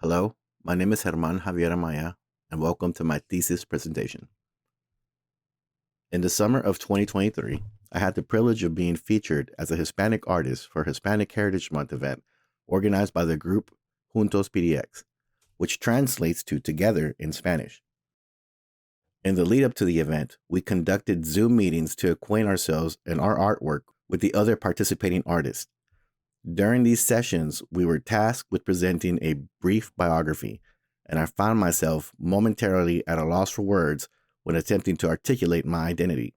Hello, my name is German Javier Amaya, and welcome to my thesis presentation. In the summer of 2023, I had the privilege of being featured as a Hispanic artist for Hispanic Heritage Month event organized by the group Juntos PDX, which translates to Together in Spanish. In the lead up to the event, we conducted Zoom meetings to acquaint ourselves and our artwork with the other participating artists. During these sessions, we were tasked with presenting a brief biography, and I found myself momentarily at a loss for words when attempting to articulate my identity.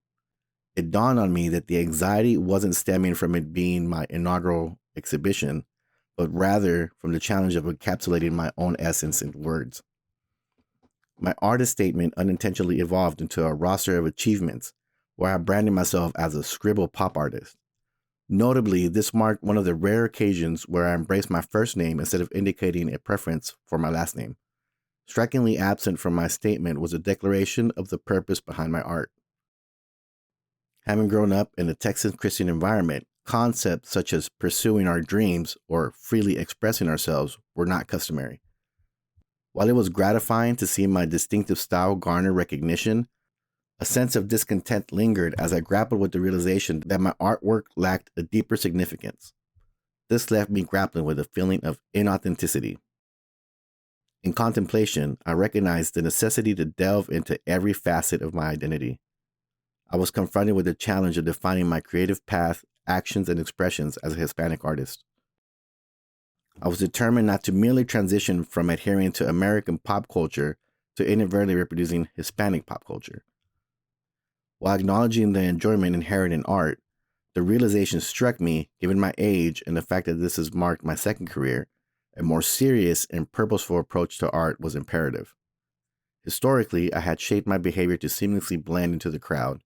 It dawned on me that the anxiety wasn't stemming from it being my inaugural exhibition, but rather from the challenge of encapsulating my own essence in words. My artist statement unintentionally evolved into a roster of achievements where I branded myself as a scribble pop artist. Notably, this marked one of the rare occasions where I embraced my first name instead of indicating a preference for my last name. Strikingly absent from my statement was a declaration of the purpose behind my art. Having grown up in a Texan Christian environment, concepts such as pursuing our dreams or freely expressing ourselves were not customary. While it was gratifying to see my distinctive style garner recognition, a sense of discontent lingered as I grappled with the realization that my artwork lacked a deeper significance. This left me grappling with a feeling of inauthenticity. In contemplation, I recognized the necessity to delve into every facet of my identity. I was confronted with the challenge of defining my creative path, actions, and expressions as a Hispanic artist. I was determined not to merely transition from adhering to American pop culture to inadvertently reproducing Hispanic pop culture. While acknowledging the enjoyment inherent in art, the realization struck me, given my age and the fact that this has marked my second career, a more serious and purposeful approach to art was imperative. Historically, I had shaped my behavior to seamlessly blend into the crowd,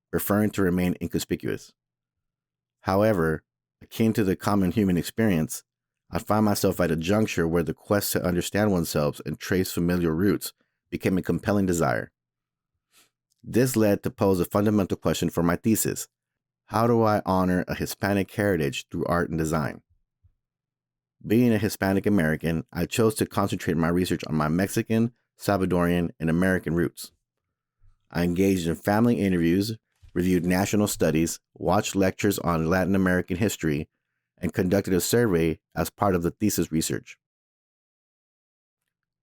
preferring to remain inconspicuous. However, akin to the common human experience, I found myself at a juncture where the quest to understand oneself and trace familiar roots became a compelling desire. This led to pose a fundamental question for my thesis: how do I honor a Hispanic heritage through art and design? Being a Hispanic American, I chose to concentrate my research on my Mexican, Salvadorian, and American roots. I engaged in family interviews, reviewed national studies, watched lectures on Latin American history, and conducted a survey as part of the thesis research.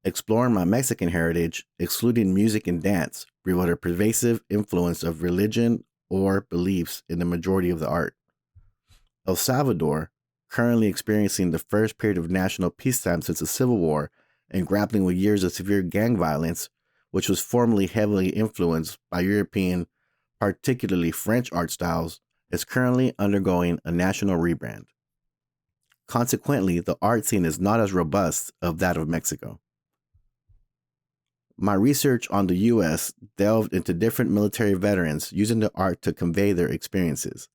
Exploring my Mexican heritage, excluding music and dance, revealed a pervasive influence of religion or beliefs in the majority of the art. El Salvador, currently experiencing the first period of national peacetime since the Civil War and grappling with years of severe gang violence, which was formerly heavily influenced by European, particularly French art styles, is currently undergoing a national rebrand. Consequently, the art scene is not as robust as that of Mexico. My research on the U.S. delved into different military veterans using the art to convey their experiences.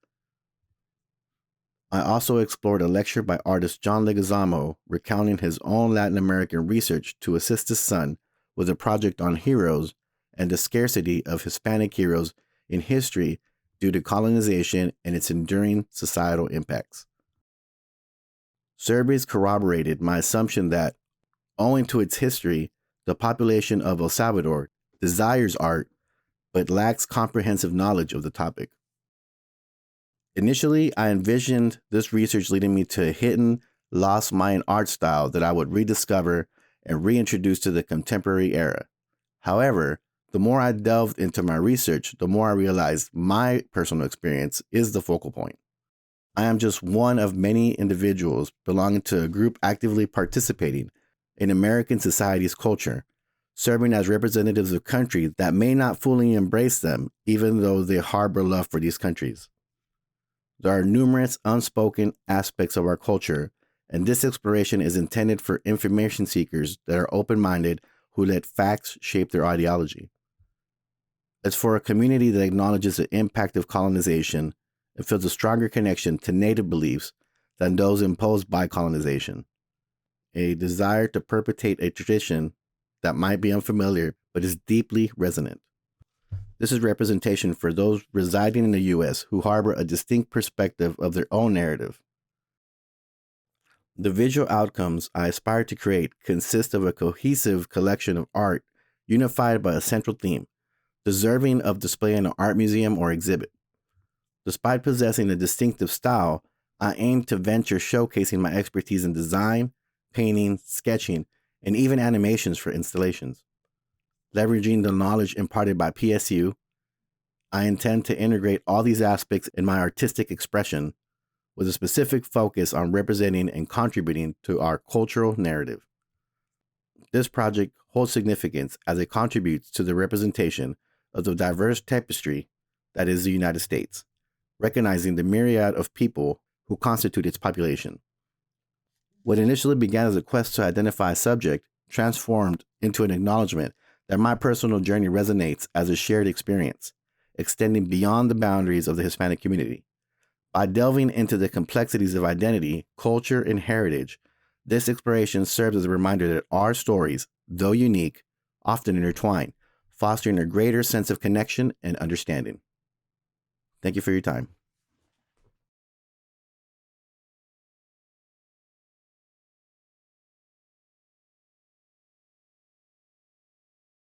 I also explored a lecture by artist John Leguizamo recounting his own Latin American research to assist his son with a project on heroes and the scarcity of Hispanic heroes in history due to colonization and its enduring societal impacts. Surveys corroborated my assumption that, owing to its history, the population of El Salvador desires art but lacks comprehensive knowledge of the topic. Initially, I envisioned this research leading me to a hidden, lost Mayan art style that I would rediscover and reintroduce to the contemporary era. However, the more I delved into my research, the more I realized my personal experience is the focal point. I am just one of many individuals belonging to a group actively participating in American society's culture, serving as representatives of countries that may not fully embrace them, even though they harbor love for these countries. There are numerous unspoken aspects of our culture, and this exploration is intended for information seekers that are open-minded who let facts shape their ideology. It's for a community that acknowledges the impact of colonization and feels a stronger connection to native beliefs than those imposed by colonization. A desire to perpetuate a tradition that might be unfamiliar but is deeply resonant. This is representation for those residing in the U.S. who harbor a distinct perspective of their own narrative. The visual outcomes I aspire to create consist of a cohesive collection of art unified by a central theme, deserving of display in an art museum or exhibit. Despite possessing a distinctive style, I aim to venture showcasing my expertise in design, painting, sketching, and even animations for installations. Leveraging the knowledge imparted by PSU, I intend to integrate all these aspects in my artistic expression with a specific focus on representing and contributing to our cultural narrative. This project holds significance as it contributes to the representation of the diverse tapestry that is the United States, recognizing the myriad of people who constitute its population. What initially began as a quest to identify a subject transformed into an acknowledgement that my personal journey resonates as a shared experience, extending beyond the boundaries of the Hispanic community. By delving into the complexities of identity, culture, and heritage, this exploration serves as a reminder that our stories, though unique, often intertwine, fostering a greater sense of connection and understanding. Thank you for your time.